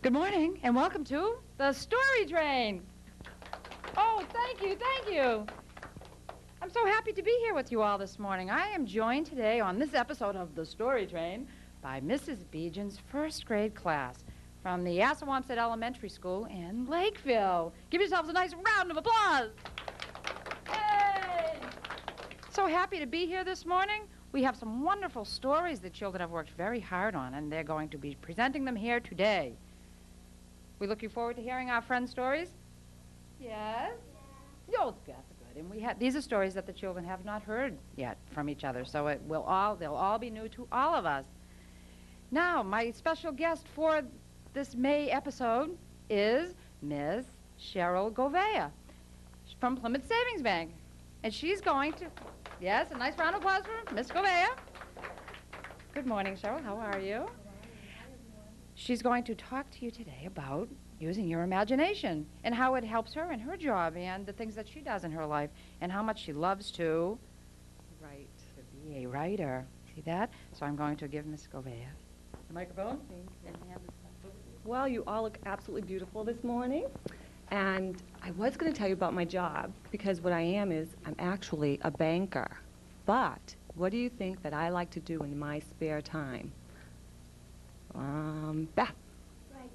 Good morning, and welcome to the Story Train. Oh, thank you, thank you. I'm so happy to be here with you all this morning. I am joined today on this episode of the Story Train by Mrs. Beejan's first grade class from the Assawamsett Elementary School in Lakeville. Give yourselves a nice round of applause. Yay! So happy to be here this morning. We have some wonderful stories the children have worked very hard on, and they're going to be presenting them here today. We looking forward to hearing our friends' stories? Yes? Yeah. Oh, that's good. And these are stories that the children have not heard yet from each other, so they'll all be new to all of us. Now, my special guest for this May episode is Miss Cheryl Govea from Plymouth Savings Bank. And she's going to, yes, a nice round of applause for Miss Govea. Good morning, Cheryl. How are you? She's going to talk to you today about using your imagination and how it helps her in her job and the things that she does in her life and how much she loves to write, to be a writer. See that? So I'm going to give Miss Govea the microphone. Well, you all look absolutely beautiful this morning. And I was going to tell you about my job, because what I am is I'm actually a banker. But what do you think that I like to do in my spare time? Beth. Right.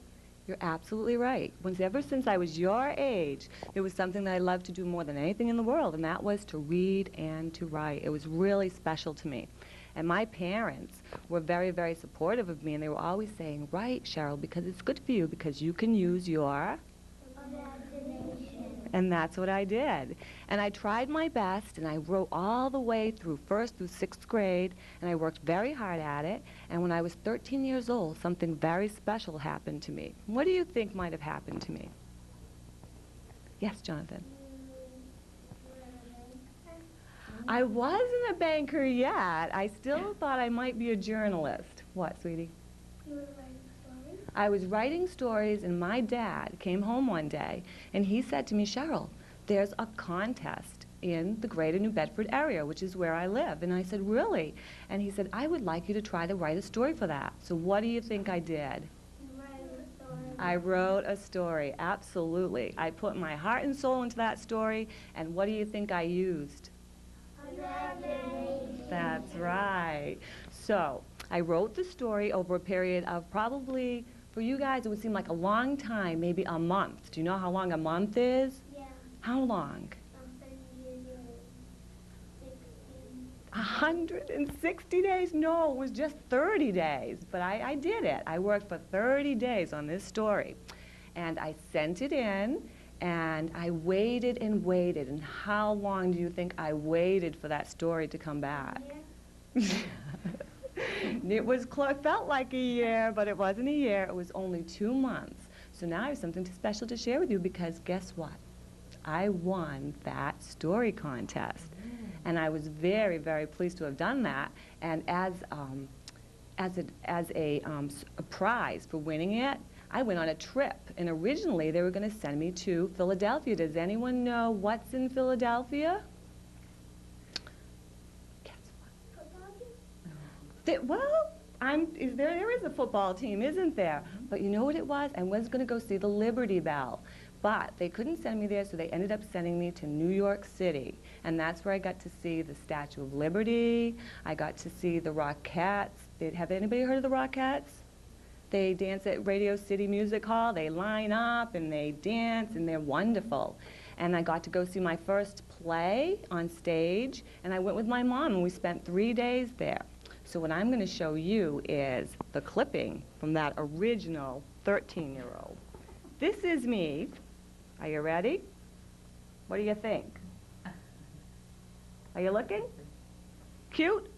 You're absolutely right. Ever since I was your age, there was something that I loved to do more than anything in the world, and that was to read and to write. It was really special to me. And my parents were very, very supportive of me, and they were always saying, "Write, Cheryl, because it's good for you, because you can use your..." Imagination. And that's what I did. And I tried my best, and I wrote all the way through 1st through 6th grade, and I worked very hard at it. And when I was 13 years old, something very special happened to me. What do you think might have happened to me? Yes, Jonathan? I wasn't a banker yet. I still thought I might be a journalist. What, sweetie? You were writing stories? I was writing stories, and my dad came home one day, and he said to me, "Cheryl, there's a contest in the greater New Bedford area, which is where I live." And I said, "Really?" And he said, "I would like you to try to write a story for that." So what do you think I did? You write a story. I wrote a story, absolutely. I put my heart and soul into that story, and what do you think I used? Imagination. That's right. So I wrote the story over a period of probably, for you guys, it would seem like a long time, maybe a month. Do you know how long a month is? Yeah. How long? 160 days? No, it was just 30 days. But I did it. I worked for 30 days on this story. And I sent it in, and I waited and waited. And how long do you think I waited for that story to come back? It felt like a year, but it wasn't a year. It was only 2 months. So now I have something special to share with you, because guess what? I won that story contest. And I was very, very pleased to have done that. And as a prize for winning it, I went on a trip. And originally, they were going to send me to Philadelphia. Does anyone know what's in Philadelphia? Well, there is a football team, isn't there? But you know what it was? I was going to go see the Liberty Bell. But they couldn't send me there, so they ended up sending me to New York City. And that's where I got to see the Statue of Liberty. I got to see the Rockettes. Have anybody heard of the Rockettes? They dance at Radio City Music Hall. They line up, and they dance, and they're wonderful. And I got to go see my first play on stage, and I went with my mom, and we spent 3 days there. So what I'm going to show you is the clipping from that original 13-year-old. This is me. Are you ready? What do you think? Are you looking? Cute?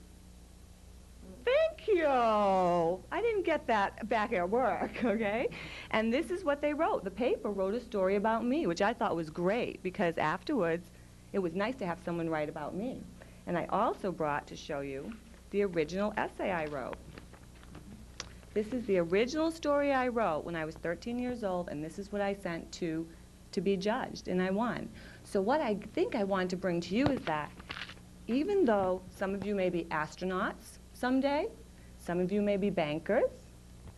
Thank you. I didn't get that back at work, okay? And this is what they wrote. The paper wrote a story about me, which I thought was great, because afterwards, it was nice to have someone write about me. And I also brought to show you the original essay I wrote. This is the original story I wrote when I was 13 years old, and this is what I sent to be judged, and I won. So what I think I want to bring to you is that even though some of you may be astronauts someday, some of you may be bankers,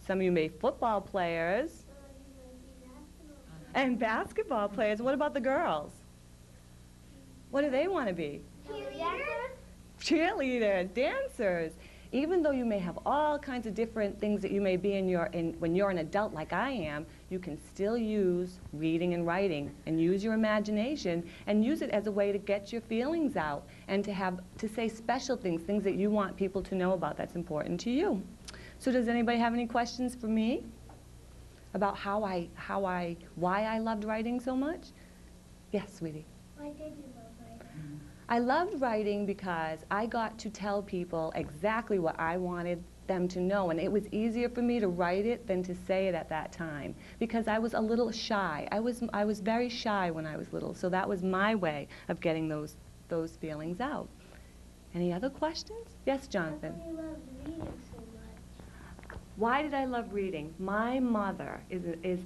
Some of you may be football players and basketball players. What about the girls? What do they want to be? Cheerleaders, dancers. Even though you may have all kinds of different things that you may be when you're an adult like I am, you can still use reading and writing and use your imagination and use it as a way to get your feelings out and to say special things, things that you want people to know about that's important to you. So does anybody have any questions for me about why I loved writing so much? Yes, sweetie. Why did you love writing? I loved writing because I got to tell people exactly what I wanted them to know, and it was easier for me to write it than to say it at that time because I was a little shy. I was very shy when I was little, so that was my way of getting those feelings out. Any other questions? Yes, Jonathan. How come you loved reading so much? Why did I love reading? My mother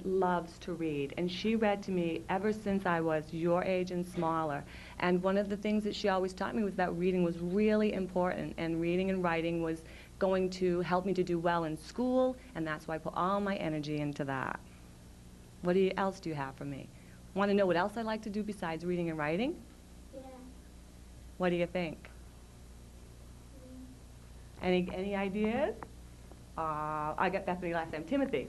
loves to read, and she read to me ever since I was your age and smaller. And one of the things that she always taught me was that reading was really important, and reading and writing was going to help me to do well in school, and that's why I put all my energy into that. What else do you have for me? Want to know what else I like to do besides reading and writing? Yeah. What do you think? Any ideas? I got Bethany last time. Timothy.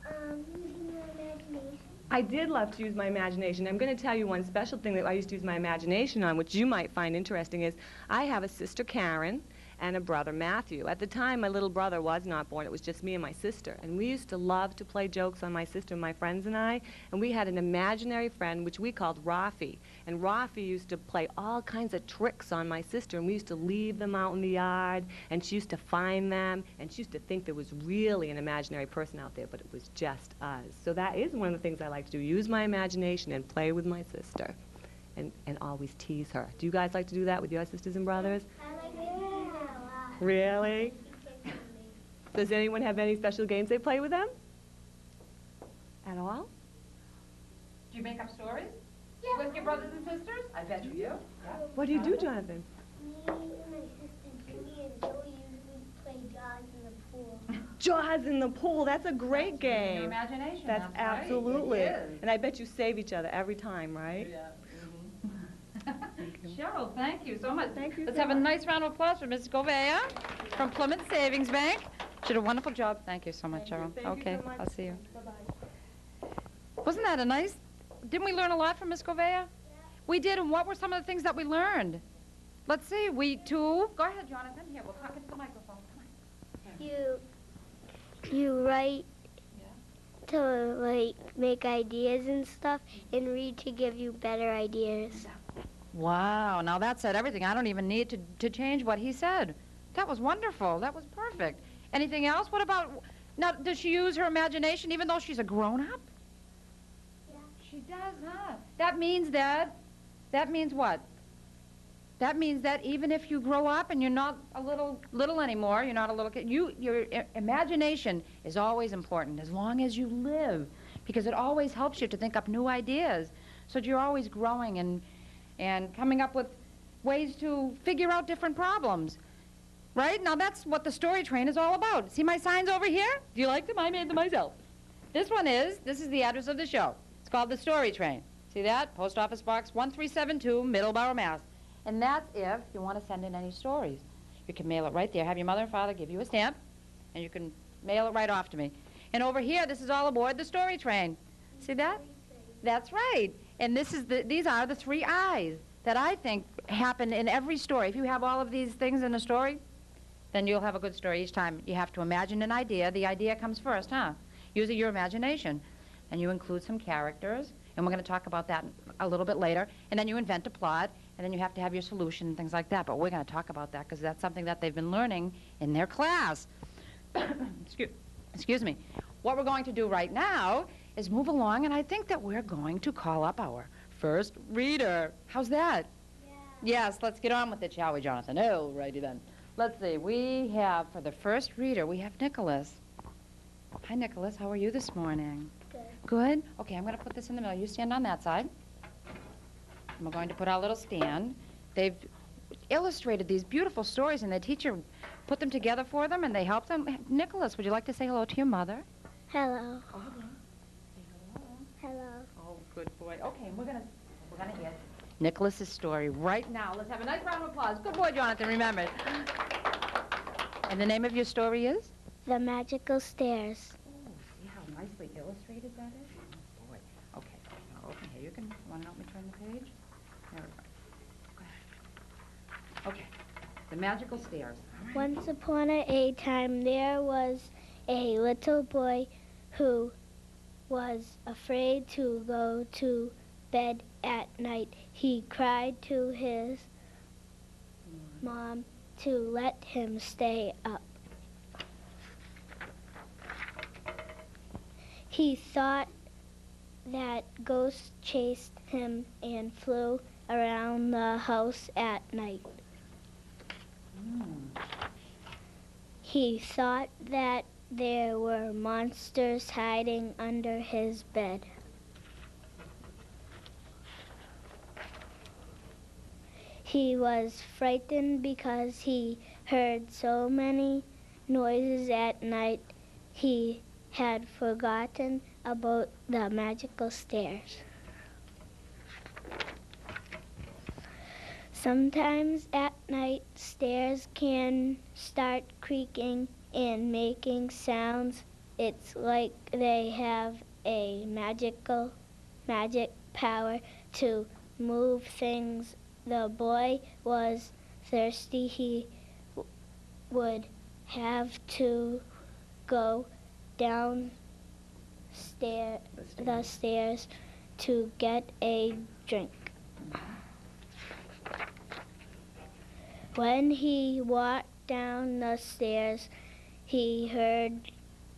Using your imagination. I did love to use my imagination. I'm going to tell you one special thing that I used to use my imagination on, which you might find interesting, is I have a sister, Karen, and a brother, Matthew. At the time, my little brother was not born. It was just me and my sister. And we used to love to play jokes on my sister and my friends and I. And we had an imaginary friend, which we called Rafi. And Rafi used to play all kinds of tricks on my sister. And we used to leave them out in the yard. And she used to find them. And she used to think there was really an imaginary person out there, but it was just us. So that is one of the things I like to do, use my imagination and play with my sister. And always tease her. Do you guys like to do that with your sisters and brothers? I like to do that a lot. Really? Does anyone have any special games they play with them? At all? Do you make up stories? Yeah. With your brothers and sisters? I bet you do. Yeah. What do you do, Jonathan? Me and my sister Julie and Joey usually play Jaws in the pool. Jaws in the pool. That's a great Your game. imagination. That's right. absolutely. It is. And I bet you save each other every time, right? Yeah. Cheryl, thank you so much. Thank you Let's so have a much. nice round of applause for Mrs. Gouveia from Plymouth Savings Bank. She did a wonderful job. Thank you so much, Cheryl. Thank you Okay, so much. I'll see you. Bye-bye. Wasn't that a nice? Didn't we learn a lot from Miss Gouveia? Yeah. We did, and what were some of the things that we learned? Let's see. Go ahead, Jonathan. Here, we'll talk into the microphone. Come on. You write to like make ideas and stuff, and read to give you better ideas. Wow, now that said everything. I don't even need to change what he said. That was wonderful. That was perfect. Anything else? What about, now, does she use her imagination even though she's a grown-up? Yeah. She does, huh? That means what? That means that even if you grow up and you're not a little anymore, you're not a little kid, your imagination is always important as long as you live, because it always helps you to think up new ideas, so that you're always growing and coming up with ways to figure out different problems. Right? Now that's what the story train is all about. See my signs over here? Do you like them? I made them myself. This is the address of the show. It's called the Story Train. See that? Post Office Box 1372, Middleborough, Mass. And that's if you want to send in any stories. You can mail it right there. Have your mother and father give you a stamp, and you can mail it right off to me. And over here, this is all aboard the Story Train. See that? That's right. And these are the 3 I's that I think happen in every story. If you have all of these things in a story, then you'll have a good story each time. You have to imagine an idea. The idea comes first, huh? Using your imagination. And you include some characters, and we're going to talk about that a little bit later. And then you invent a plot, and then you have to have your solution and things like that. But we're going to talk about that because that's something that they've been learning in their class. Excuse me. What we're going to do right now is move along, and I think that we're going to call up our first reader. How's that? Yeah. Yes, let's get on with it, shall we, Jonathan? Oh, righty then. Let's see. We have, for the first reader, we have Nicholas. Hi, Nicholas. How are you this morning? Good. Good? Okay, I'm going to put this in the middle. You stand on that side. And we're going to put our little stand. They've illustrated these beautiful stories, and they teach you put them together for them, and they helped them. Nicholas, would you like to say hello to your mother? Hello. Oh, hello. Say hello. Hello. Oh, good boy. Okay, we're gonna hear Nicholas's story right now. Let's have a nice round of applause. Good boy, Jonathan. Remember it. And the name of your story is? The Magical Stairs. Oh, see how nicely illustrated that is? Oh, boy. Okay. Now open here. You can want to help me turn the page? There we go. Okay. The Magical Stairs. All right. Once upon a time, there was a little boy who was afraid to go to bed at night. He cried to his mom to let him stay up. He thought that ghosts chased him and flew around the house at night. He thought that there were monsters hiding under his bed. He was frightened because he heard so many noises at night. He had forgotten about the magical stairs. Sometimes at night, stairs can start creaking and making sounds. It's like they have a magic power to move things. The boy was thirsty. He would have to go down the stairs to get a drink. When he walked down the stairs, he heard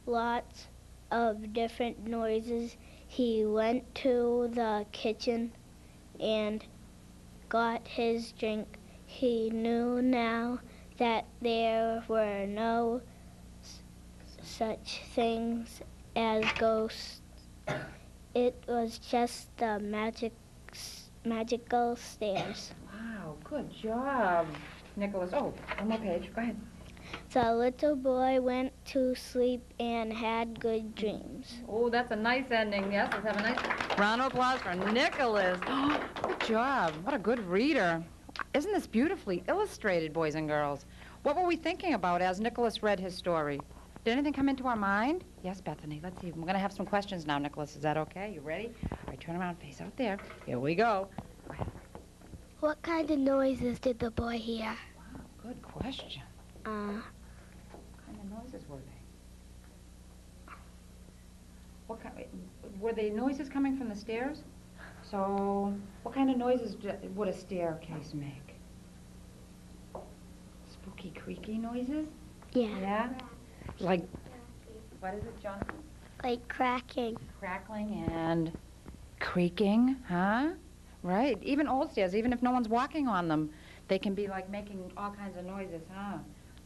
lots of different noises. He went to the kitchen and got his drink. He knew now that there were no such things as ghosts. It was just the magical stairs. Wow, good job, Nicholas. Oh, one more page. Go ahead. The little boy went to sleep and had good dreams. Oh, that's a nice ending. Yes, let's have a nice round of applause for Nicholas. Oh, good job. What a good reader. Isn't this beautifully illustrated, boys and girls? What were we thinking about as Nicholas read his story? Did anything come into our mind? Yes, Bethany. Let's see. We're going to have some questions now, Nicholas. Is that okay? You ready? All right, turn around, face out there. Here we go. Go ahead. What kind of noises did the boy hear? Wow, good question. What kind of noises were they? Were they noises coming from the stairs? So, what kind of noises would a staircase make? Spooky, creaky noises? Yeah. Yeah? Like, what is it, Jonathan? Like cracking. Crackling and creaking, huh? Right. Even old stairs, even if no one's walking on them, they can be like making all kinds of noises, huh?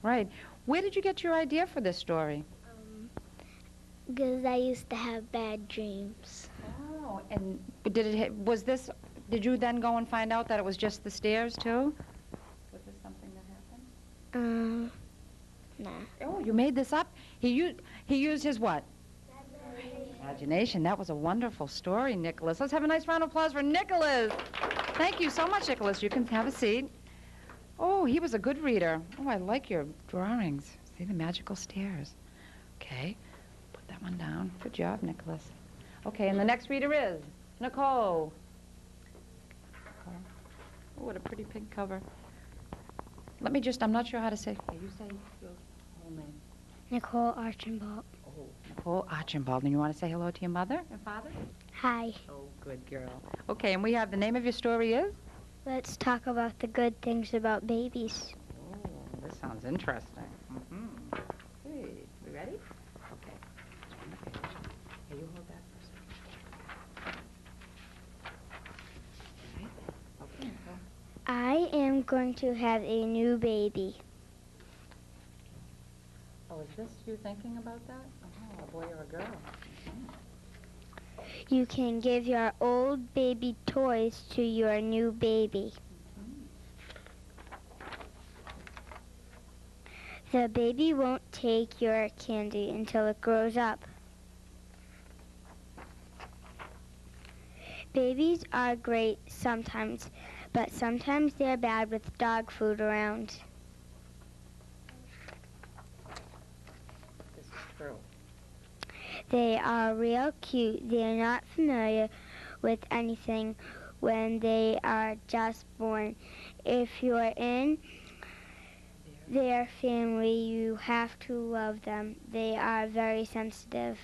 Right. Where did you get your idea for this story? Because I used to have bad dreams. Oh, and did you then go and find out that it was just the stairs, too? Was this something that happened? Nah. Oh, you made this up? He used his what? Imagination. That was a wonderful story, Nicholas. Let's have a nice round of applause for Nicholas. Thank you so much, Nicholas. You can have a seat. Oh, he was a good reader. Oh, I like your drawings. See the magical stairs. Okay, put that one down. Good job, Nicholas. Okay, and the next reader is Nicole. Oh, what a pretty pink cover. I'm not sure how to say. Okay, you say your whole name. Nicole Archambault. Oh, Nicole Archambault. And you want to say hello to your mother and father? Hi. Oh, good girl. Okay, and we have the name of your story is? Let's talk about the good things about babies. Oh, this sounds interesting. Mm-hmm. Hey, we ready? Okay. Let's turn the page. Hey, you hold that first. Okay, Nicole. I am going to have a new baby. Oh, is this you thinking about that? Oh, a boy or a girl? You can give your old baby toys to your new baby. The baby won't take your candy until it grows up. Babies are great sometimes, but sometimes they're bad with dog food around. This is true. They are real cute. They're not familiar with anything when they are just born. If you're in their family, you have to love them. They are very sensitive.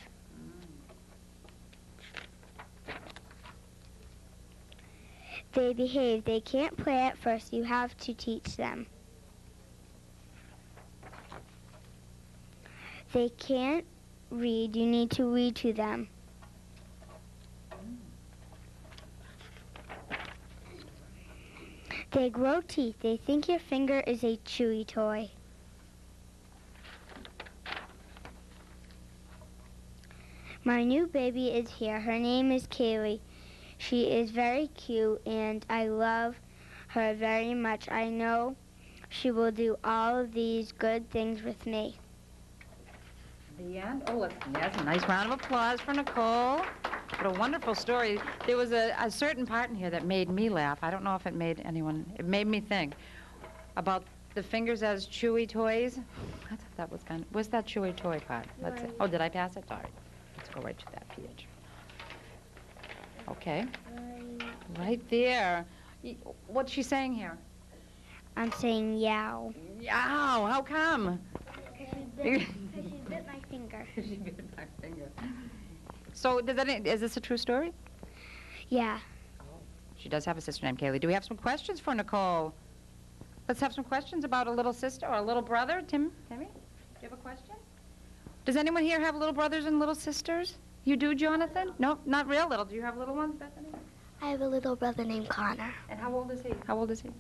They behave. They can't play at first. You have to teach them. They can't read. You need to read to them. They grow teeth. They think your finger is a chewy toy. My new baby is here. Her name is Kaylee. She is very cute, and I love her very much. I know she will do all of these good things with me. The end. Oh, yes, a nice round of applause for Nicole. What a wonderful story. There was a certain part in here that made me laugh. I don't know if it made anyone, it made me think about the fingers as chewy toys. I thought that was where's that chewy toy part? Let's see. Oh, did I pass it? Sorry. Let's go right to that page. Okay. Right there. What's she saying here? I'm saying yow. Yow, how come? Because she bit my finger. She bit my finger. So, is this a true story? Yeah. She does have a sister named Kaylee. Do we have some questions for Nicole? Let's have some questions about a little sister or a little brother. Timmy, do you have a question? Does anyone here have little brothers and little sisters? You do, Jonathan? No, not real little. Do you have little ones, Bethany? I have a little brother named Connor. And how old is he? How old is he?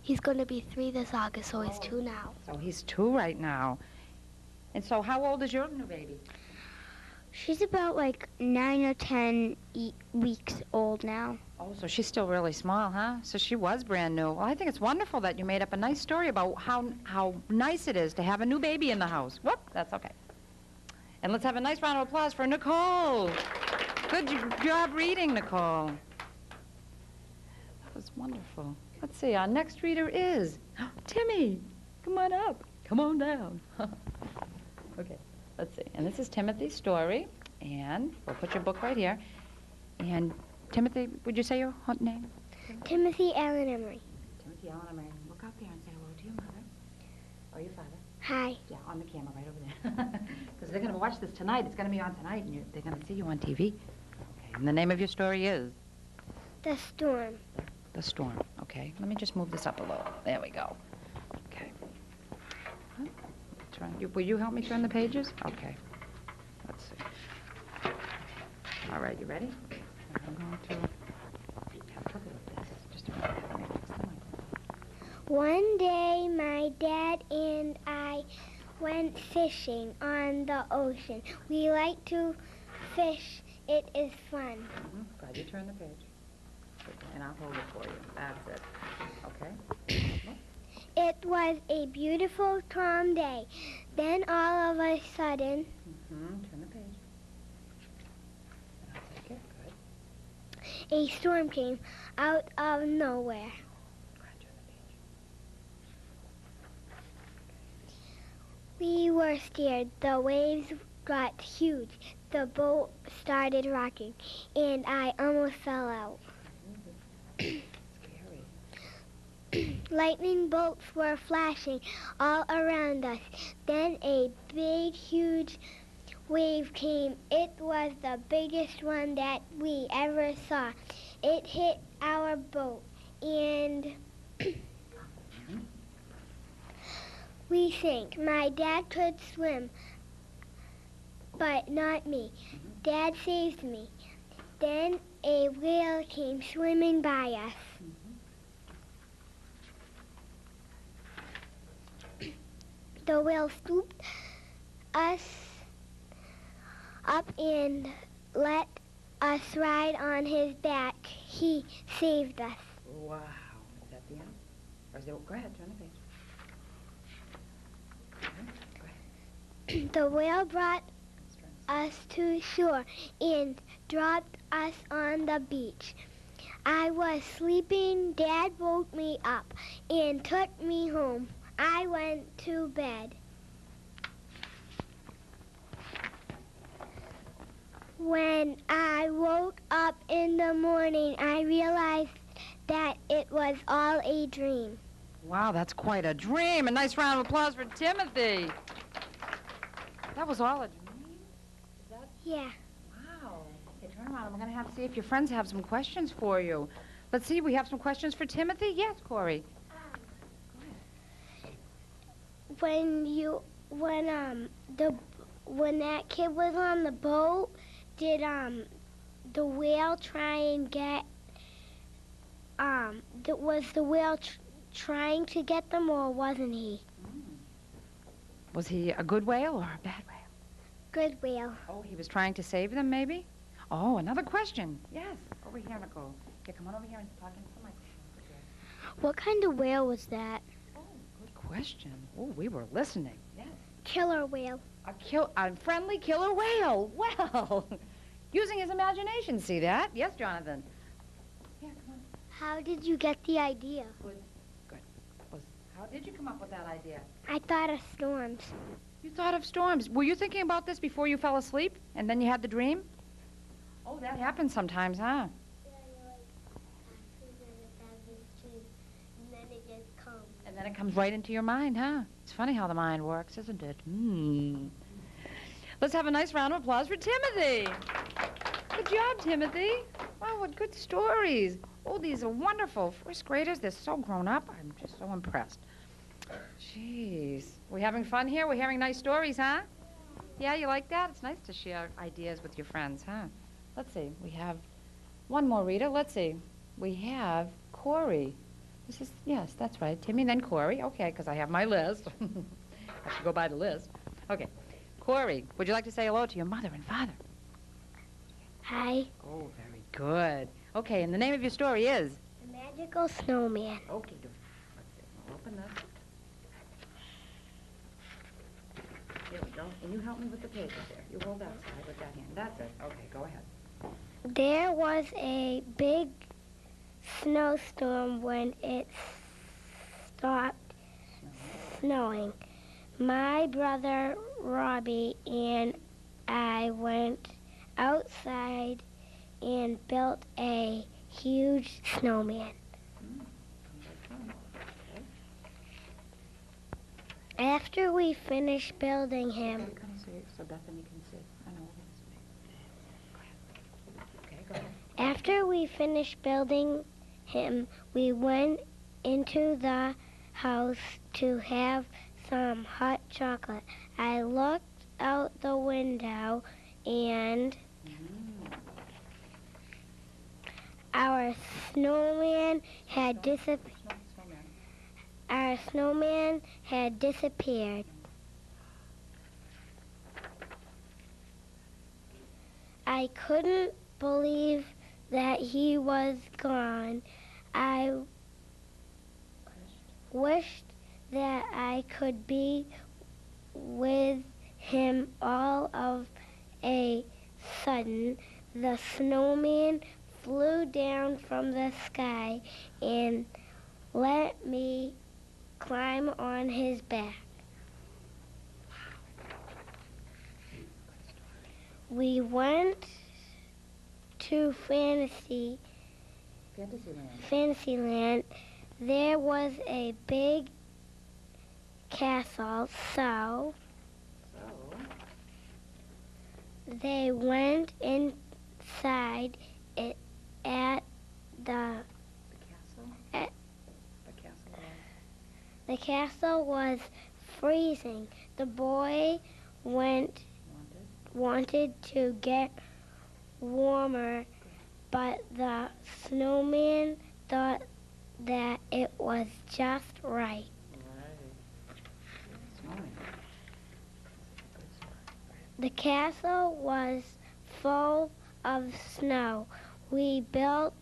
He's going to be 3 this August, so he's 2 now. So he's 2 right now. And so how old is your new baby? She's about like 9 or 10 weeks old now. Oh, so she's still really small, huh? So she was brand new. Well, I think it's wonderful that you made up a nice story about how nice it is to have a new baby in the house. Whoop, that's okay. And let's have a nice round of applause for Nicole. Good job reading, Nicole. That was wonderful. Let's see, our next reader is Timmy. Come on up. Come on down. Okay, let's see. And this is Timothy's story. And we'll put your book right here. And Timothy, would you say your name? Timothy Allen Emery. Timothy Allen Emery. Look up there and say hello to your mother. Or your father. Hi. Yeah, on the camera right over there. Because they're going to watch this tonight. It's going to be on tonight, and they're going to see you on TV. Okay, and the name of your story is? The Storm. The Storm. Okay, let me just move this up a little. There we go. Okay. Will you help me turn the pages? Okay. Let's see. All right, you ready? I'm going to have trouble with this. Just a minute. Let me fix the mic. One day, my dad and I went fishing on the ocean. We like to fish. It is fun. Glad you turned the page. And I'll hold it for you. That's it. Okay? It was a beautiful, calm day. Then all of a sudden, Turn the page. I'll take it. Good. a storm came out of nowhere. Glad you turned the page. We were scared. The waves got huge. The boat started rocking, and I almost fell out. Scary. Lightning bolts were flashing all around us. Then a big, huge wave came. It was the biggest one that we ever saw. It hit our boat, and we sank. My dad could swim, but not me. Dad saved me. Then a whale came swimming by us. The whale scooped us up and let us ride on his back. He saved us. Wow. Is that the end? Or is it? Go ahead, turn the page. Okay. The whale brought us to shore and dropped us on the beach. I was sleeping. Dad woke me up and took me home. I went to bed. When I woke up in the morning, I realized that it was all a dream. Wow, that's quite a dream. A nice round of applause for Timothy. That was all a dream? Yeah. Wow. Okay, turn around. We're going to have to see if your friends have some questions for you. Let's see. We have some questions for Timothy? Yes, Corey. When that kid was on the boat, did the whale try and get was the whale trying to get them, or wasn't he? Was he a good whale or a bad whale? Good whale. Oh, he was trying to save them, maybe? Oh, another question. Yes. Over here, Nicole. Here, come on over here and talk into the microphone. What kind of whale was that? Oh, good question. Oh, we were listening. Yes. Killer whale. A friendly killer whale. Well, using his imagination. See that? Yes, Jonathan. Yeah, come on. How did you get the idea? Good. How did you come up with that idea? I thought of storms. You thought of storms. Were you thinking about this before you fell asleep and then you had the dream? Oh, that happens sometimes, huh? And then it comes right into your mind, huh? It's funny how the mind works, isn't it? Let's have a nice round of applause for Timothy. Good job, Timothy. Wow, what good stories. Oh, these are wonderful. First graders, they're so grown up. I'm just so impressed. Jeez. We having fun here? We're hearing nice stories, huh? Yeah, you like that? It's nice to share ideas with your friends, huh? Let's see. We have one more reader. Let's see. We have Corey. Yes, that's right. Timmy, then Corey. Okay, because I have my list. I should go by the list. Okay. Corey, would you like to say hello to your mother and father? Hi. Oh, very good. Okay, and the name of your story is? The Magical Snowman. Okay, good. Let's see. I'll open this. Here we go. And you help me with the pages there. You hold that side with that hand. That's it. Okay, go ahead. There was a big snowstorm when it stopped snowing. My brother Robbie and I went outside and built a huge snowman. After we finished building him, Can I see it so Bethany can see? I know. Okay, go ahead. after we finished building him, we went into the house to have some hot chocolate. I looked out the window and our snowman had disappeared. Our snowman had disappeared. I couldn't believe that he was gone. I wished that I could be with him. All of a sudden, the snowman flew down from the sky and let me climb on his back. We went to Fantasyland. There was a big castle, so they went inside it at the The castle was freezing. The boy wanted to get warmer, but the snowman thought that it was just right. The castle was full of snow. We built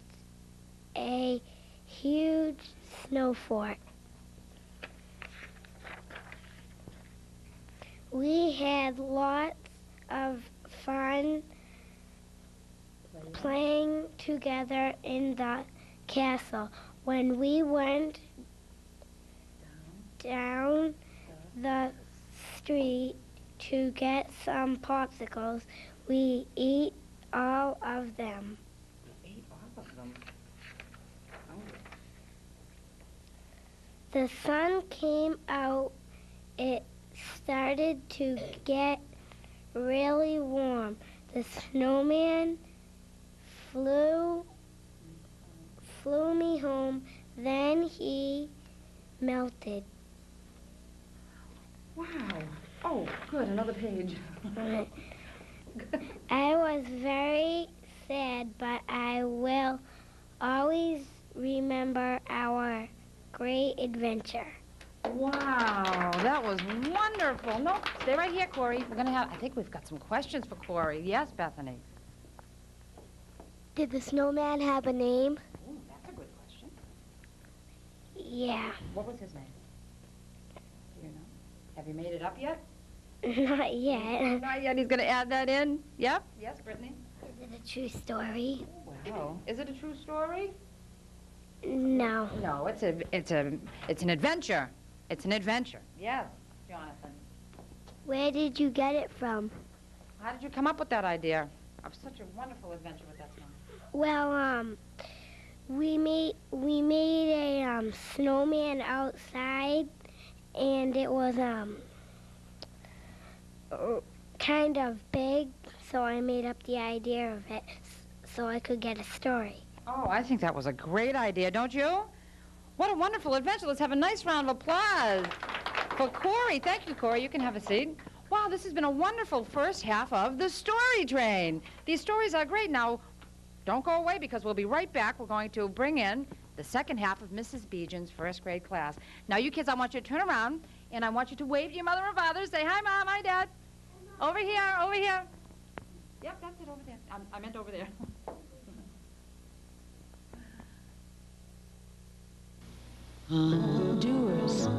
a huge snow fort. We had lots of fun playing together in the castle. When we went down the street to get some popsicles, we ate all of them. Ate all of them. The sun came out. It started to get really warm. The snowman flew me home. Then he melted. Wow. Oh, good. Another page. I was very sad, but I will always remember our great adventure. Wow, that was wonderful. No, stay right here, Corey. I think we've got some questions for Corey. Yes, Bethany? Did the snowman have a name? Ooh, that's a good question. Yeah. What was his name? Do you know? Have you made it up yet? Not yet. Not yet. He's going to add that in. Yep. Yes, Brittany? Is it a true story? Wow. Is it a true story? No. No, it's an adventure. It's an adventure. Yes, Jonathan. Where did you get it from? How did you come up with that idea of such a wonderful adventure with that song? Well, we made a snowman outside, and it was kind of big, so I made up the idea of it so I could get a story. Oh, I think that was a great idea, don't you? What a wonderful adventure. Let's have a nice round of applause for Corey. Thank you, Corey. You can have a seat. Wow, this has been a wonderful first half of the Story Train. These stories are great. Now, don't go away because we'll be right back. We're going to bring in the second half of Mrs. Beejan's first grade class. Now, you kids, I want you to turn around, and I want you to wave to your mother and father. Say, hi, Mom, hi, Dad. Over here, over here. Yep, that's it, over there. I meant over there. Doers,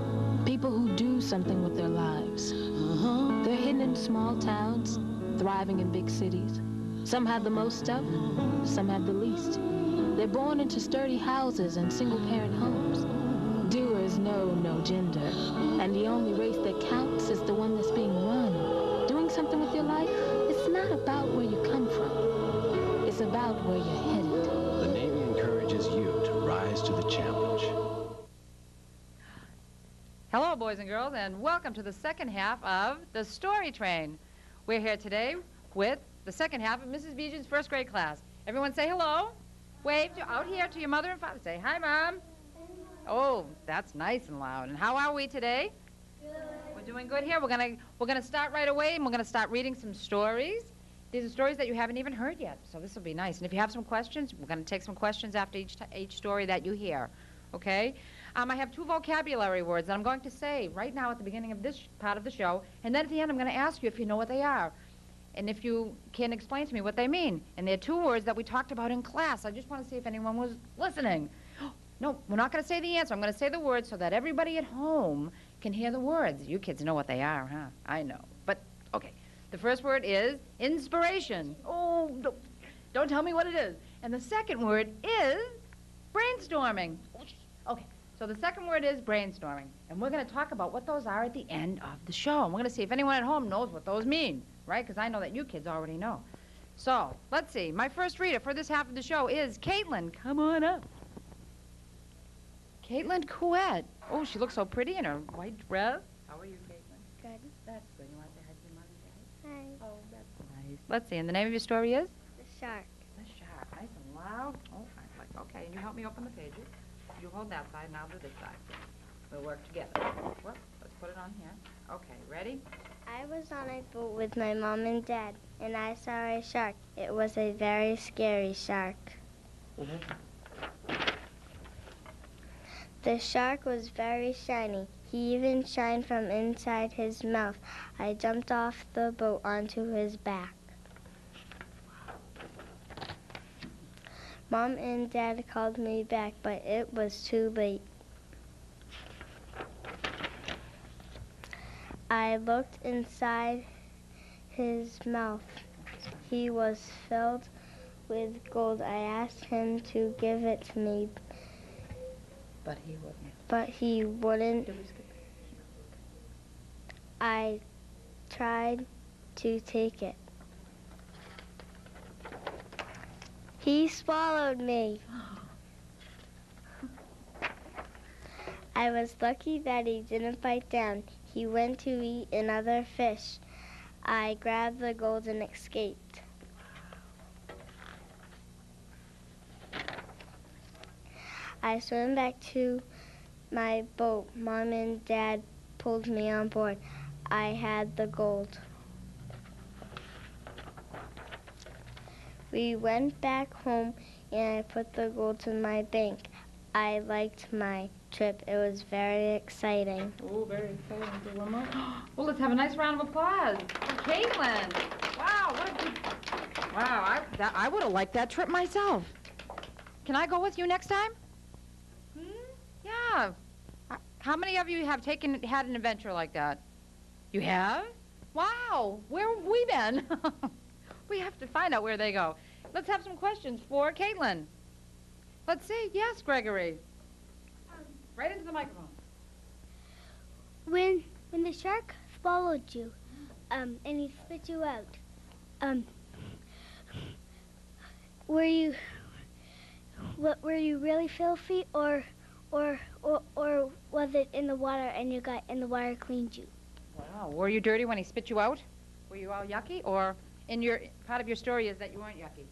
people who do something with their lives. They're hidden in small towns, thriving in big cities. Some have the most stuff, some have the least. They're born into sturdy houses and single-parent homes. Doers know no gender, and the only race that counts is the one that's being run. Doing something with your life, it's not about where you come from. It's about where you're headed. The Navy encourages you to rise to the challenge. Hello, boys and girls, and welcome to the second half of the Story Train. We're here today with the second half of Mrs. Beejan's first grade class. Everyone say hello. Wave out here to your mother and father. Say, hi, Mom. Oh, that's nice and loud. And how are we today? Good. We're doing good here. We're gonna start right away, and we're gonna start reading some stories. These are stories that you haven't even heard yet, so this will be nice. And if you have some questions, we're gonna take some questions after each story that you hear. Okay? I have 2 vocabulary words that I'm going to say right now at the beginning of this part of the show, and then at the end I'm going to ask you if you know what they are, and if you can explain to me what they mean. And they're 2 words that we talked about in class. I just want to see if anyone was listening. No, we're not going to say the answer. I'm going to say the words so that everybody at home can hear the words. You kids know what they are, huh? I know. But, okay, the first word is inspiration. Oh, don't tell me what it is. And the second word is brainstorming. Okay. So the second word is brainstorming, and we're going to talk about what those are at the end of the show. And we're going to see if anyone at home knows what those mean, right? Because I know that you kids already know. So, let's see. My first reader for this half of the show is Caitlin. Come on up. Caitlin Couette. Oh, she looks so pretty in her white dress. How are you, Caitlin? Good. That's good. You want to say hi to your mom and dad? Hi. Oh, that's nice. Let's see. And the name of your story is? The shark. The Shark. Nice and loud. Oh, I like. Okay, and you help me open the pages. You hold that side, and I'll do this side. We'll work together. Whoop, let's put it on here. Okay, ready? I was on a boat with my mom and dad, and I saw a shark. It was a very scary shark. The shark was very shiny. He even shined from inside his mouth. I jumped off the boat onto his back. Mom and Dad called me back, but it was too late. I looked inside his mouth. He was filled with gold. I asked him to give it to me, But he wouldn't. but he wouldn't. I tried to take it. He swallowed me. I was lucky that he didn't bite down. He went to eat another fish. I grabbed the gold and escaped. I swam back to my boat. Mom and Dad pulled me on board. I had the gold. We went back home and I put the gold in my bank. I liked my trip. It was very exciting. Oh, very exciting. Do one more. Well, let's have a nice round of applause for Caitlin. Wow, what a good... Wow, I would have liked that trip myself. Can I go with you next time? Yeah. How many of you have had an adventure like that? You have? Wow. Where have we been? We have to find out where they go. Let's have some questions for Caitlin. Let's see. Yes, Gregory. Right into the microphone. When the shark swallowed you, and he spit you out, were you really filthy, or was it in the water and the water cleaned you? Wow. Were you dirty when he spit you out? Were you all yucky? Or part of your story is that you weren't yucky?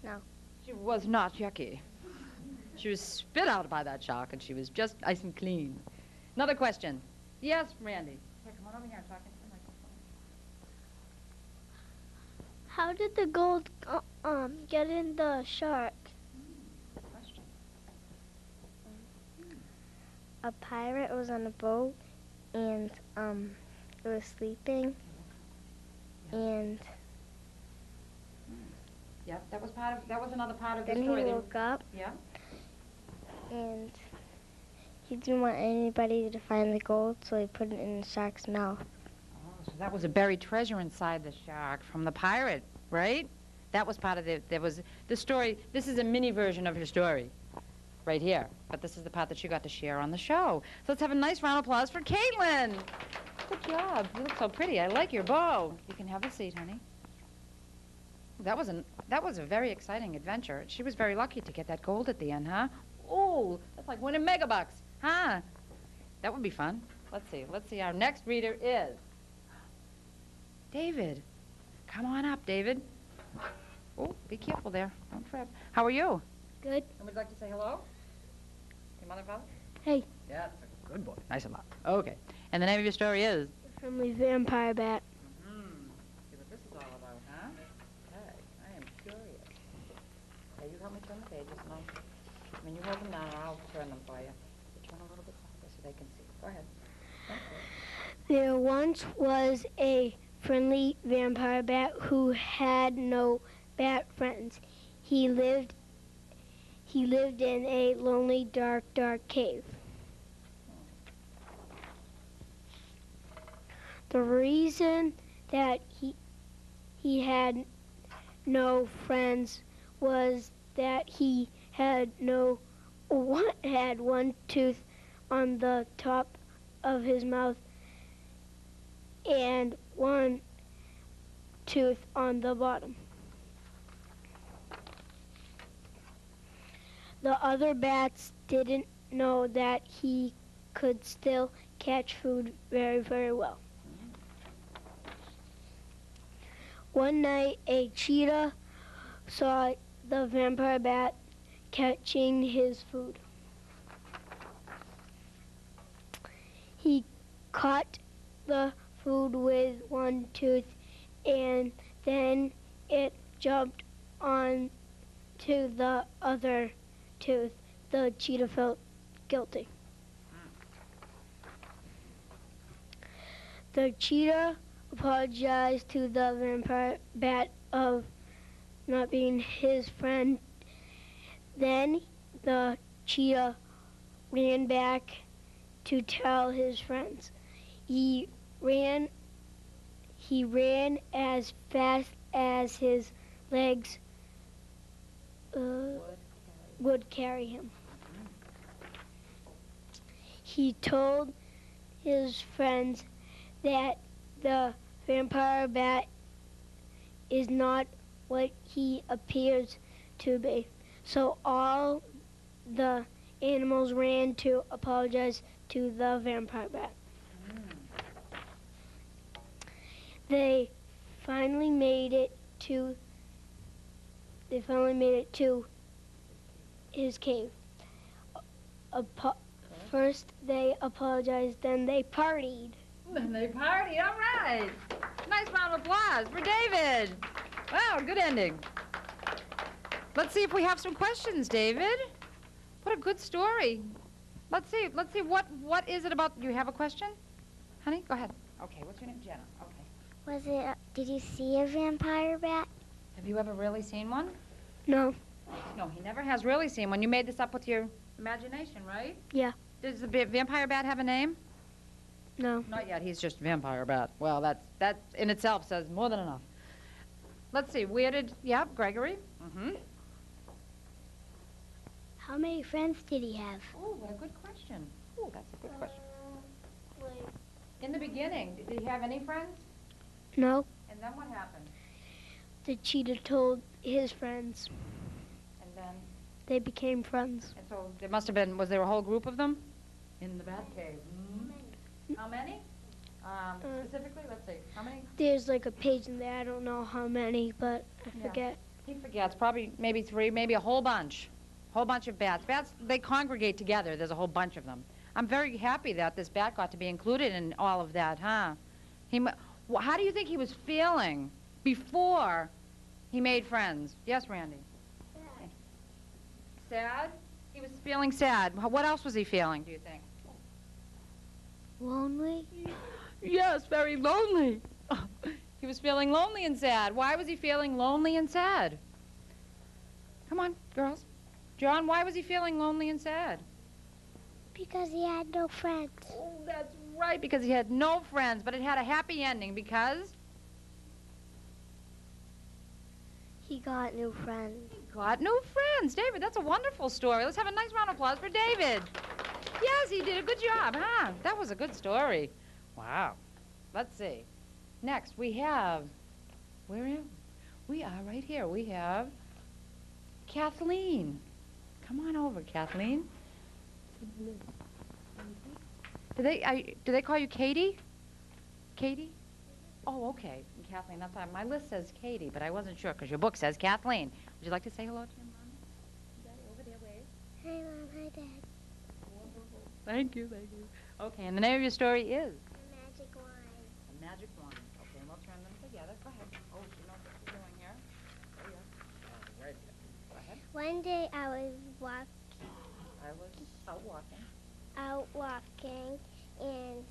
No. She was not yucky. She was spit out by that shark, and she was just nice and clean. Another question. Yes, Randy. Here, come on over here and talk into the microphone. How did the gold get in the shark? Good question. A pirate was on a boat, and it was sleeping, and Yep, that was another part of the then story. he woke up, Yeah. and he didn't want anybody to find the gold, so he put it in the shark's mouth. Oh, so that was a buried treasure inside the shark from the pirate, right? That was part of the story. This is a mini version of her story right here. But this is the part that she got to share on the show. So let's have a nice round of applause for Caitlin. Good job. You look so pretty. I like your bow. You can have a seat, honey. That was a very exciting adventure. She was very lucky to get that gold at the end, huh? Oh, that's like winning megabucks, huh? That would be fun. Let's see. Let's see. Our next reader is David. Come on up, David. Oh, be careful there. Don't trip. How are you? Good. Would you like to say hello? Your mother and father? Hey. Yeah, that's a good boy. Nice and loud. Okay. And the name of your story is? Friendly vampire bat. See what this is all about, huh? Okay. I am curious. Okay, you help me turn the pages, and when you hold them down, I'll turn them for you. But turn a little bit softer so they can see. Go ahead. There once was a friendly vampire bat who had no bat friends. He lived in a lonely, dark cave. The reason that he had no friends was that he had one tooth on the top of his mouth and one tooth on the bottom. The other bats didn't know that he could still catch food very, very well. One night, a cheetah saw the vampire bat catching his food. He caught the food with one tooth, and then it jumped on to the other tooth. The cheetah felt guilty. The cheetah apologized to the vampire bat of not being his friend. Then the cheetah ran back to tell his friends. He ran. He ran as fast as his legs would carry him. He told his friends that the vampire bat is not what he appears to be. So all the animals ran to apologize to the vampire bat. They finally made it to his cave. First they apologized, then they partied. Then they party. All right. Nice round of applause for David. Wow, good ending. Let's see if we have some questions, David. What a good story. Let's see. What is it about? Do you have a question? Honey, go ahead. Okay, what's your name? Jenna. Okay. Did you see a vampire bat? Have you ever really seen one? No. No, he never has really seen one. You made this up with your imagination, right? Yeah. Does the vampire bat have a name? No. Not yet. He's just vampire bat. Well, that in itself says more than enough. Let's see. Gregory. Mm-hmm. How many friends did he have? Oh, what a good question. Oh, that's a good question. In the beginning, did he have any friends? No. And then what happened? The cheetah told his friends. And then? They became friends. And so there must have been, was there a whole group of them? In the bat cave. How many? Specifically, let's see. How many? There's like a page in there. I don't know how many, but I forget. He forgets. Probably maybe 3, maybe a whole bunch. Whole bunch of bats. Bats, they congregate together. There's a whole bunch of them. I'm very happy that this bat got to be included in all of that, huh? How do you think he was feeling before he made friends? Yes, Randy? Sad? He was feeling sad. What else was he feeling, do you think? Lonely? Yes, very lonely. He was feeling lonely and sad. Why was he feeling lonely and sad? Come on, girls. John, why was he feeling lonely and sad? Because he had no friends. Oh, that's right, because he had no friends, but it had a happy ending because? He got new friends. Got new friends. David, that's a wonderful story. Let's have a nice round of applause for David. Yes, he did a good job, huh? That was a good story. Wow. Let's see. Next, we have, where am we? are right here. We have Kathleen. Come on over, Kathleen. Do they call you Katie? Katie? Oh, okay. Kathleen, that's fine. My list says Katie, but I wasn't sure because your book says Kathleen. Would you like to say hello to your mom? Daddy, over there, wave. Hi, Mom. Hi, Dad. Thank you. Okay, and the name of your story is? The magic wine. The magic wine. Okay, and we'll turn them together. Go ahead. Oh, she knows what she's doing here. Oh, yeah. Right here. Go ahead. One day I was I was out walking and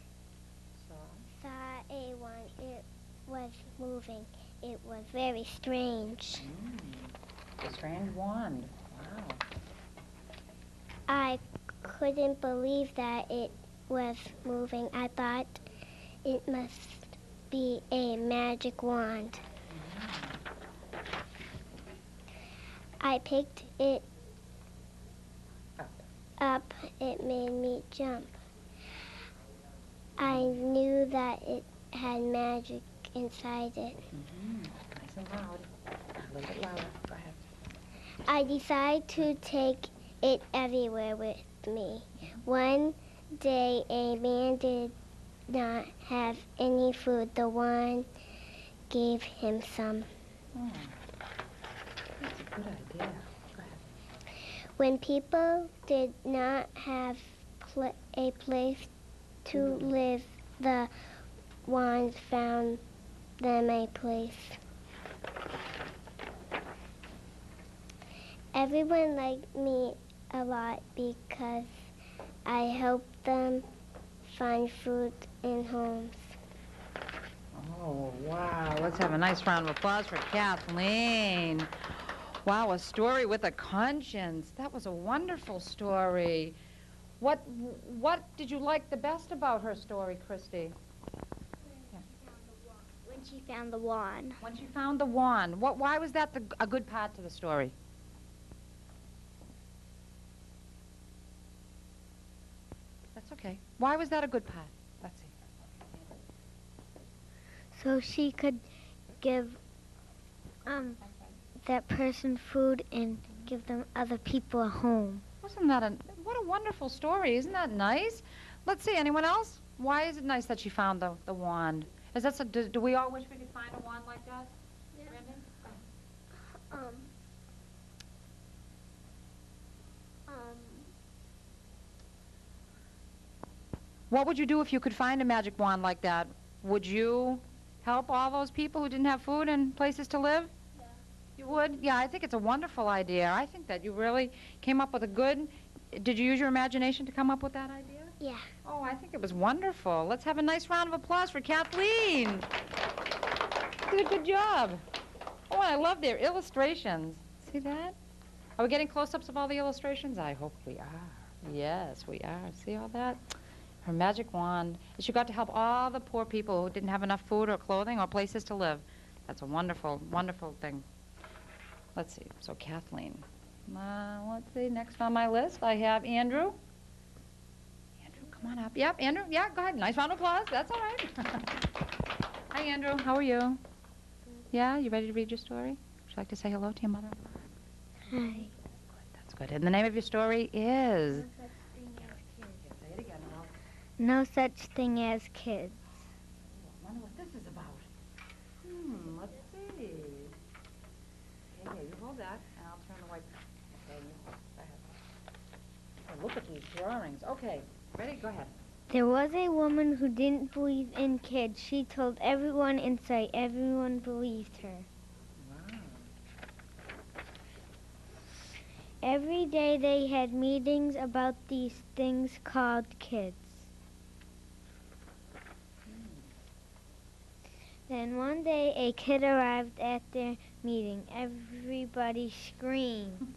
saw a wand. It was moving. It was very strange. A strange wand. Wow. I couldn't believe that it was moving. I thought it must be a magic wand. I picked it up. It made me jump. I knew that it had magic inside it. Nice and loud. A little bit louder. Go ahead. I decided to take it everywhere with me. One day, a man did not have any food. The wand gave him some. Oh, that's a good idea. Go ahead. When people did not have a place to live, the wand found them a place. Everyone liked me a lot because I helped them find food and homes. Oh, wow. Let's have a nice round of applause for Kathleen. Wow, a story with a conscience. That was a wonderful story. What did you like the best about her story, Christy? she found the wand. When she found the wand. Why was that a good part to the story? That's okay. Why was that a good part? Let's see. So she could give that person food and give them other people a home. Wasn't that what a wonderful story? Isn't that nice? Let's see, anyone else? Why is it nice that she found the wand? Is that do we all wish we could find a wand like that? Yeah. Brandon? What would you do if you could find a magic wand like that? Would you help all those people who didn't have food and places to live? Yeah. You would? Yeah, I think it's a wonderful idea. I think that you really came up with a good... Did you use your imagination to come up with that idea? Yeah. Oh, I think it was wonderful. Let's have a nice round of applause for Kathleen. You did a good job. Oh, I love their illustrations. See that? Are we getting close-ups of all the illustrations? I hope we are. Yes, we are. See all that? Her magic wand. She got to help all the poor people who didn't have enough food or clothing or places to live. That's a wonderful, wonderful thing. Let's see. So Kathleen. Let's see. Next on my list, I have Andrew. Andrew, come on up. Yep, Andrew. Yeah, go ahead. Nice round of applause. That's all right. Hi, Andrew. How are you? Yeah, you ready to read your story? Would you like to say hello to your mother? Hi. Good. That's good. And the name of your story is? No such thing as kids. I wonder what this is about. Let's see. Okay, you hold that, and I'll turn the white. Okay, you hold. Go ahead. Oh, look at these drawings. Okay, ready? Go ahead. There was a woman who didn't believe in kids. She told everyone in sight. Everyone believed her. Wow. Every day they had meetings about these things called kids. Then one day a kid arrived at their meeting. Everybody screamed.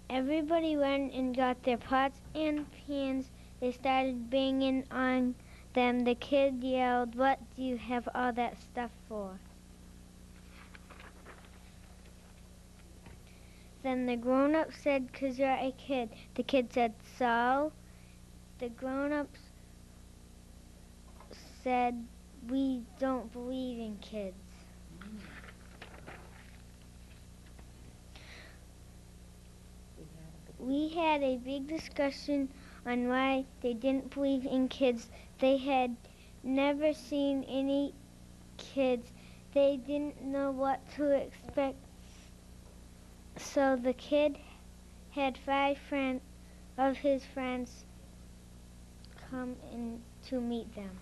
Everybody went and got their pots and pans. They started banging on them. The kid yelled, "What do you have all that stuff for?" Then the grown-up said, "'Cause you're a kid." The kid said, "So?" The grown-ups said, "We don't believe in kids." We had a big discussion on why they didn't believe in kids. They had never seen any kids. They didn't know what to expect. So the kid had 5 of his friends come in to meet them.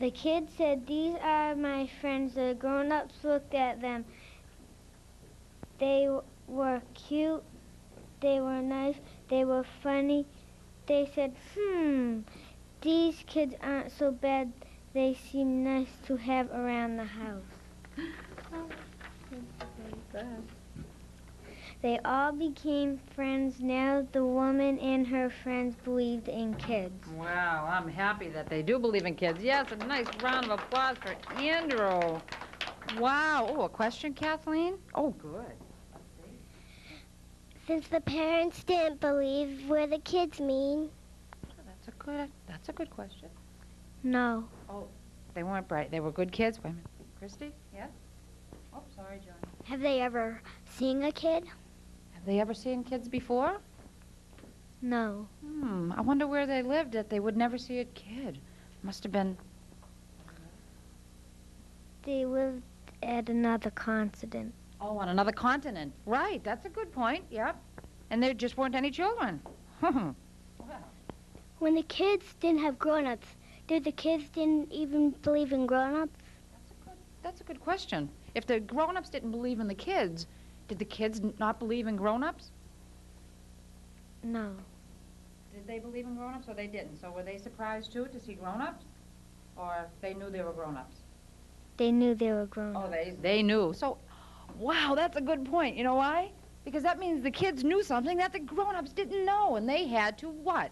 The kid said, "These are my friends." The grown-ups looked at them. They were cute, they were nice, they were funny. They said, these kids aren't so bad. They seem nice to have around the house. They all became friends. Now the woman and her friends believed in kids. Wow, I'm happy that they do believe in kids. Yes, a nice round of applause for Andrew. Wow. Oh, a question, Kathleen? Oh, good. Since the parents didn't believe, were the kids mean? That's a good question. No. Oh, they weren't bright. They were good kids. Wait a minute. Christy? Yes? Oh, sorry, John. Have they ever seen a kid? Have they ever seen kids before? No. I wonder where they lived that they would never see a kid. Must have been... They lived at another continent. Oh, on another continent. Right, that's a good point, yep. And there just weren't any children. Wow. When the kids didn't have grown-ups, did the kids didn't even believe in grown-ups? That's a good question. If the grown-ups didn't believe in the kids, did the kids not believe in grown-ups? No. Did they believe in grown-ups or they didn't? So were they surprised, too, to see grown-ups? Or they knew they were grown-ups? They knew they were grown-ups. Oh, they knew. So, wow, that's a good point. You know why? Because that means the kids knew something that the grown-ups didn't know, and they had to what?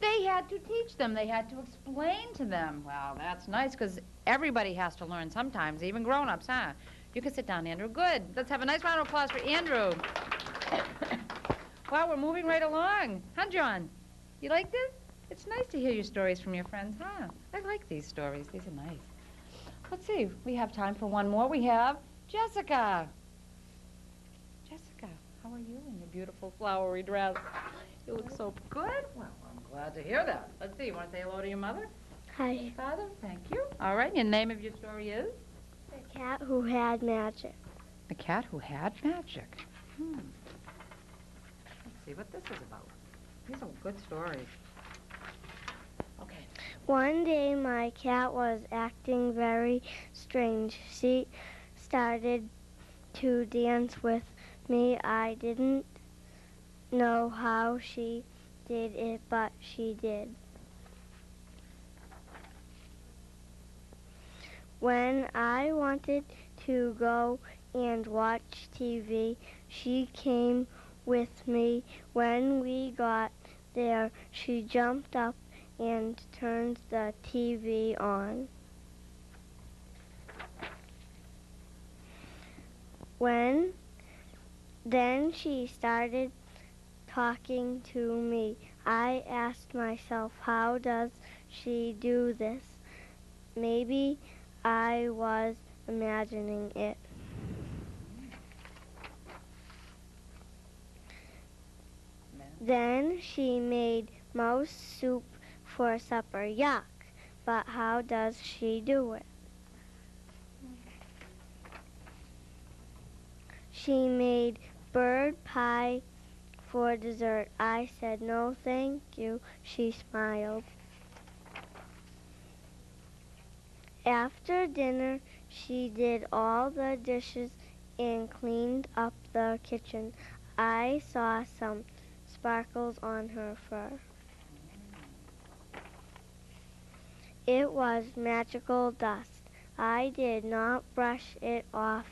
They had to teach them. They had to explain to them. Well, that's nice, because everybody has to learn sometimes, even grown-ups, huh? You can sit down, Andrew. Good. Let's have a nice round of applause for Andrew. Wow, we're moving right along. Huh, John? You like this? It's nice to hear your stories from your friends, huh? I like these stories. These are nice. Let's see. We have time for one more. We have Jessica. Jessica, how are you in your beautiful flowery dress? You look so good. Well, I'm glad to hear that. Let's see. You want to say hello to your mother? Hi. Father? Thank you. All right. And the name of your story is? The cat who had magic. The cat who had magic. Let's see what this is about. These are good stories. Okay. One day my cat was acting very strange. She started to dance with me. I didn't know how she did it, but she did. When I wanted to go and watch TV, she came with me. When we got there, she jumped up and turned the TV on. Then she started talking to me. I asked myself, how does she do this? Maybe I was imagining it. Then she made mouse soup for supper. Yuck! But how does she do it? She made bird pie for dessert. I said, no, thank you. She smiled. After dinner, she did all the dishes and cleaned up the kitchen. I saw some sparkles on her fur. It was magical dust. I did not brush it off.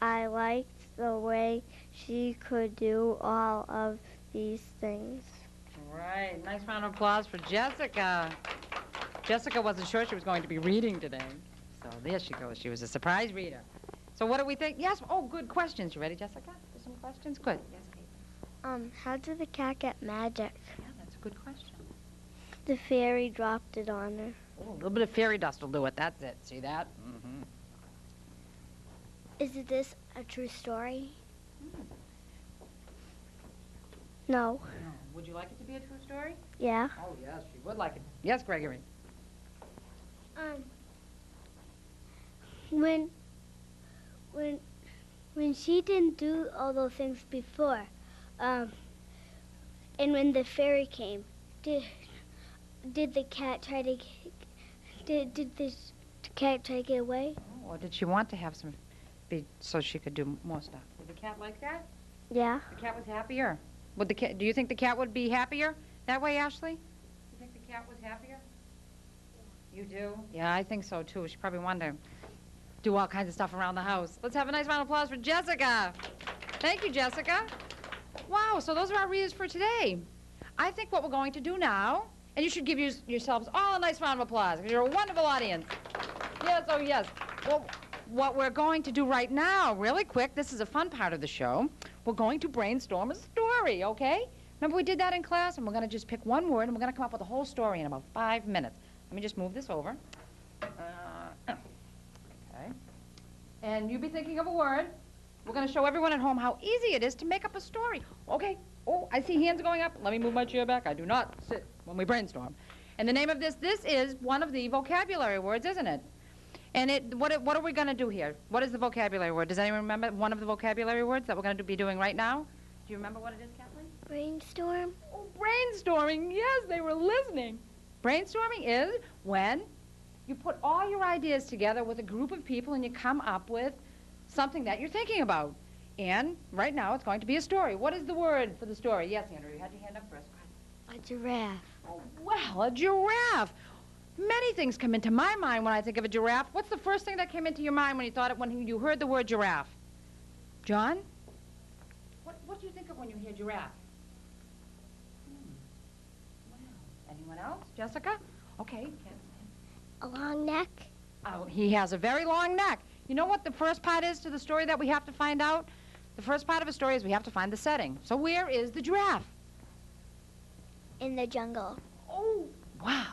I liked the way she could do all of these things. Right. Nice round of applause for Jessica. Jessica wasn't sure she was going to be reading today. So there she goes. She was a surprise reader. So what do we think? Yes. Oh, good questions. You ready, Jessica? For some questions? Good. Yes, Kate. How did the cat get magic? Yeah, that's a good question. The fairy dropped it on her. Oh, a little bit of fairy dust will do it. That's it. See that? Mm-hmm. Is this a true story? No. No. Would you like it to be a true story? Yeah. Oh, yes, she would like it. Yes, Gregory. When she didn't do all those things before, and when the fairy came, did the cat try to did the cat try to get away? Oh, or did she want to have some, so she could do more stuff? Did the cat like that? Yeah. The cat was happier. Would the cat? Do you think the cat would be happier that way, Ashley? You think the cat was happier? You do? Yeah, I think so too. She probably wanted to do all kinds of stuff around the house. Let's have a nice round of applause for Jessica. Thank you, Jessica. Wow, so those are our readers for today. I think what we're going to do now, and you should give yourselves all a nice round of applause, because you're a wonderful audience. Yes, oh yes. Well, what we're going to do right now, really quick, this is a fun part of the show, we're going to brainstorm a story, okay? Remember we did that in class, and we're going to just pick one word, and we're going to come up with a whole story in about 5 minutes. Let me just move this over. Okay. And you be thinking of a word. We're going to show everyone at home how easy it is to make up a story. Okay. Oh, I see hands going up. Let me move my chair back. I do not sit when we brainstorm. And the name of this is one of the vocabulary words, isn't it? And what are we going to do here? What is the vocabulary word? Does anyone remember one of the vocabulary words that we're going to be doing right now? Do you remember what it is, Kathleen? Brainstorm. Oh, brainstorming. Yes, they were listening. Brainstorming is when you put all your ideas together with a group of people and you come up with something that you're thinking about. And right now it's going to be a story. What is the word for the story? Yes, Andrew, you had your hand up first. Go ahead. A giraffe. Oh, well, a giraffe. Many things come into my mind when I think of a giraffe. What's the first thing that came into your mind when you heard the word giraffe? John? when you hear giraffe? Wow. Anyone else? Jessica? Okay. A long neck. Oh, he has a very long neck. You know what the first part is to the story that we have to find out? The first part of a story is we have to find the setting. So where is the giraffe? In the jungle. Oh, wow.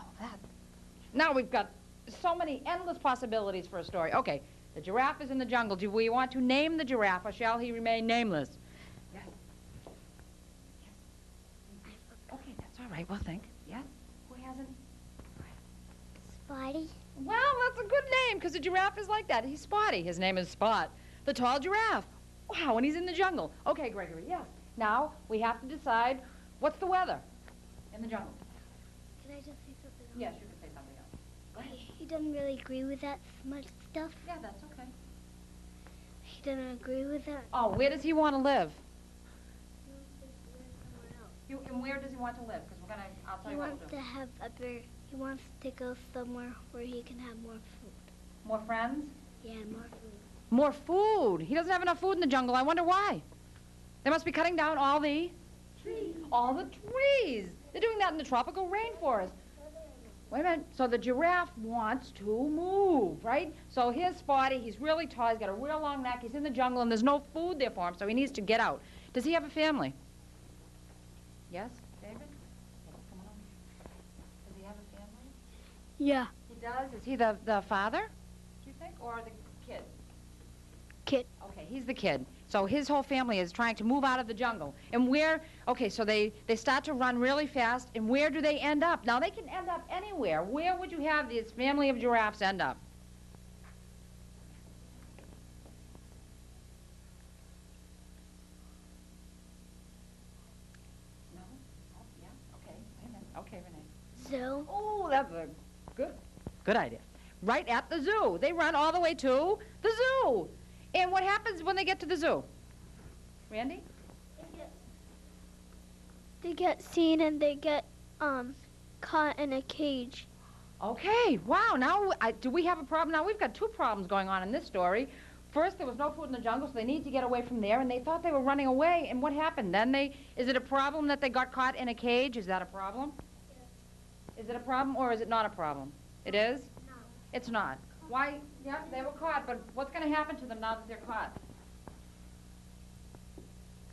Now we've got so many endless possibilities for a story. Okay, the giraffe is in the jungle. Do we want to name the giraffe, or shall he remain nameless? Yes. Okay, that's all right. We'll think. Yes? Who hasn't? Spotty. Well, that's a good name, because the giraffe is like that. He's Spotty. His name is Spot, the tall giraffe. Wow, and he's in the jungle. Okay, Gregory, yes. Now, we have to decide, what's the weather in the jungle? Can I just say something else? Yes, you can say something else. Go ahead. He doesn't really agree with that much stuff. Yeah, that's okay. He doesn't agree with that. Oh, where does he want to live? He wants to live somewhere else. And where does he want to live? Because I'll tell He you what wants we'll to do. have he wants to go somewhere where he can have more food. More friends? Yeah, more food. More food. He doesn't have enough food in the jungle. I wonder why. They must be cutting down all the trees. All the trees. They're doing that in the tropical rainforest. Wait a minute. So the giraffe wants to move, right? So here's Spotty. He's really tall. He's got a real long neck. He's in the jungle, and there's no food there for him, so he needs to get out. Does he have a family? Yes, David? Come on. Does he have a family? Yeah. He does. Is he the father, do you think, or the kid? Kid. Okay, he's the kid. So his whole family is trying to move out of the jungle. And okay, so they start to run really fast, and where do they end up? Now, they can end up anywhere. Where would you have this family of giraffes end up? No? Oh, yeah, okay. Wait a minute. Okay, Renee. Zoo. Oh, that's a good idea. Right at the zoo. They run all the way to the zoo. And what happens when they get to the zoo? Randy? They get seen and they get caught in a cage. Okay, wow. Now, do we have a problem? Now, we've got two problems going on in this story. First, there was no food in the jungle, so they need to get away from there, and they thought they were running away, and what happened? Then is it a problem that they got caught in a cage? Is that a problem? Yes. Is it a problem, or is it not a problem? It is? No. It's not. Why? Yeah, they were caught, but what's going to happen to them now that they're caught?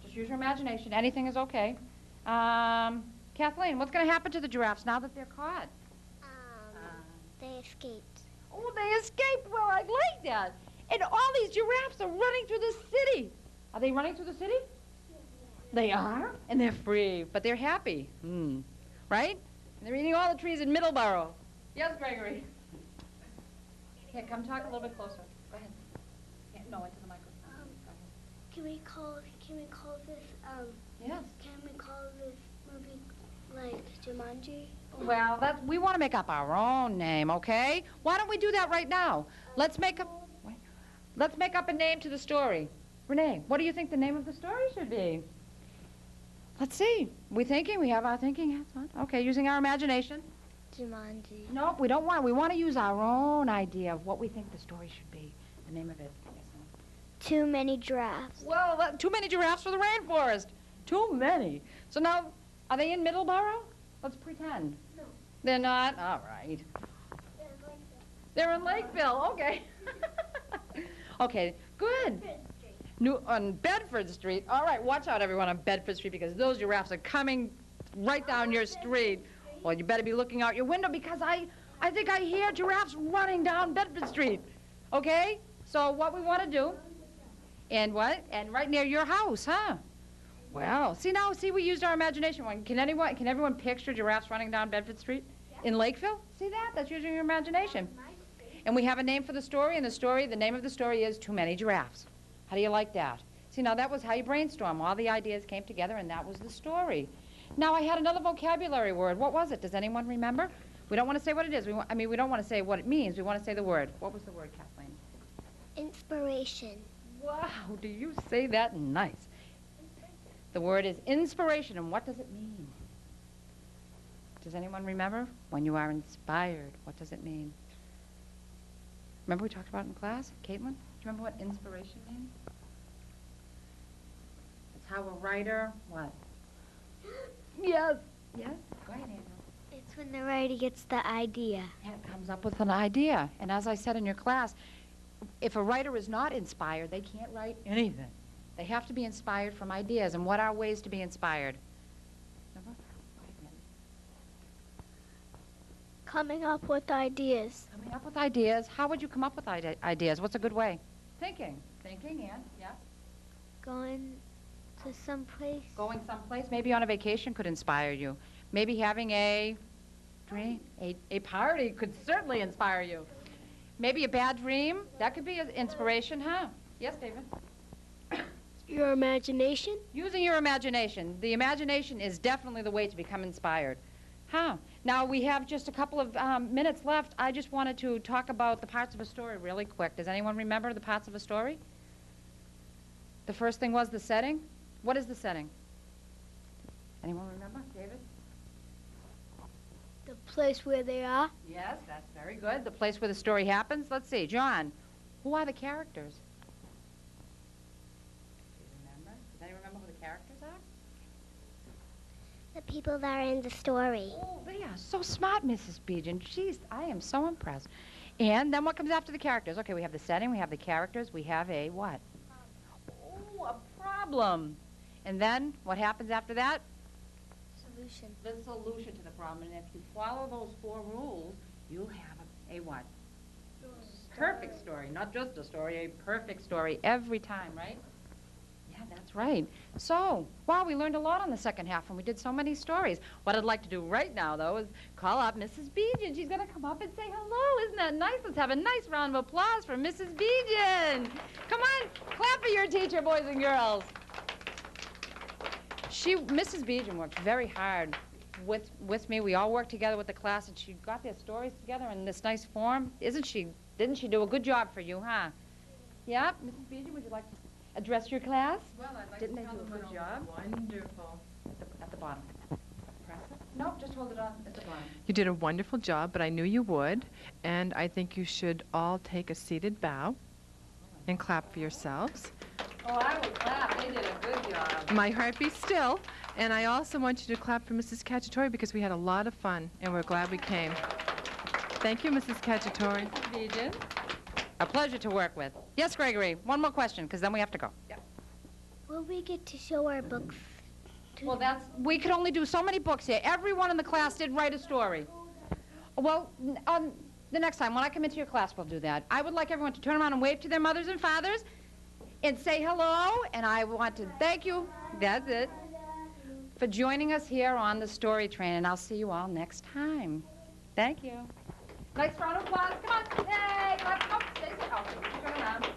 Just use your imagination. Anything is okay. Kathleen, what's going to happen to the giraffes now that they're caught? They escaped. Oh, they escaped. Well, I like that. And all these giraffes are running through the city. Are they running through the city? They are? And they're free, but they're happy. Right? And they're eating all the trees in Middleborough. Yes, Gregory? Here, come talk a little bit closer. Go ahead. Yeah, no, into the microphone. Go ahead. Can we call this Yes. Can we call this movie like Jumanji? Well, we want to make up our own name, okay? Why don't we do that right now? Let's make up a name to the story. Renee, what do you think the name of the story should be? Let's see. We thinking? We have our thinking hats on? Okay, using our imagination. Jumanji. No, we don't want. We want to use our own idea of what we think the story should be. The name of it. Yes, ma'am. Too many giraffes. Well, too many giraffes for the rainforest. Too many. So now, are they in Middleborough? Let's pretend. No. They're not? All right. They're in Lakeville. Okay. Okay, good. On Bedford Street. All right, watch out, everyone, on Bedford Street, because those giraffes are coming right down your street. Well, you better be looking out your window, because I think I hear giraffes running down Bedford Street. Okay? So what we want to do, and what? And right near your house, huh? Well, see, we used our imagination. Can everyone picture giraffes running down Bedford Street in Lakeville? See that? That's using your imagination. And we have a name for the story, and the name of the story is Too Many Giraffes. How do you like that? See, now that was how you brainstorm. All the ideas came together, and that was the story. Now, I had another vocabulary word. What was it? Does anyone remember? We don't want to say what it is. We don't want to say what it means. We want to say the word. What was the word, Kathleen? Inspiration. Wow, do you say that nice? The word is inspiration, and what does it mean? Does anyone remember? When you are inspired, what does it mean? Remember we talked about it in class? Caitlin, do you remember what inspiration means? It's how a writer, what? Yes. Yes? Go ahead, Andrew. It's when the writer gets the idea. Yeah, comes up with an idea. And as I said in your class, if a writer is not inspired, they can't write anything. They have to be inspired from ideas. And what are ways to be inspired? Coming up with ideas. Coming up with ideas. How would you come up with ideas? What's a good way? Thinking. Thinking, and, yeah. Going to some place. Going someplace, maybe on a vacation could inspire you. Maybe having a dream, a party could certainly inspire you. Maybe a bad dream, that could be an inspiration, huh? Yes, David? Your imagination. Using your imagination. The imagination is definitely the way to become inspired. Huh. Now, we have just a couple of minutes left. I just wanted to talk about the parts of a story really quick. Does anyone remember the parts of a story? The first thing was the setting. What is the setting? Anyone remember? David? The place where they are. Yes, that's very good. The place where the story happens. Let's see. John, who are the characters? Do you remember? Does anyone remember who the characters are? The people that are in the story. Oh, they are so smart, Mrs. Beejan. Jeez, I am so impressed. And then what comes after the characters? Okay, we have the setting, we have the characters, we have a what? Oh, a problem. And then what happens after that? Solution. The solution to the problem. And if you follow those 4 rules, you'll have a what? Perfect story. Not just a story, a perfect story every time, right? Yeah, that's right. So, wow, we learned a lot on the second half, and we did so many stories. What I'd like to do right now, though, is call up Mrs. Beejan. She's going to come up and say hello. Isn't that nice? Let's have a nice round of applause for Mrs. Beejan. Come on, clap for your teacher, boys and girls. Mrs. Beejan worked very hard with me. We all worked together with the class, and she got their stories together in this nice form. Didn't she do a good job for you, huh? Yeah, Mrs. Beejan, would you like to address your class? Well, I'd like Didn't to they tell do a them good what job? Wonderful. At the bottom. Press it? No, just hold it on at the bottom. You did a wonderful job, but I knew you would, and I think you should all take a seated bow and clap for yourselves. Oh, I will clap. They did a good job. My heart beats still, and I also want you to clap for Mrs. Cacciatore because we had a lot of fun, and we're glad we came. Thank you, Mrs. Cacciatore. Mrs. Beejan. A pleasure to work with. Yes, Gregory, one more question, because then we have to go. Yeah. Will we get to show our books? Well, we could only do so many books here. Everyone in the class did write a story. Well, the next time, when I come into your class, we'll do that. I would like everyone to turn around and wave to their mothers and fathers and say hello, and I want to thank you, that's it, for joining us here on the Story Train, and I'll see you all next time. Thank you. Nice round of applause. Come on. Yay. Let's go. Stay safe. Turn around.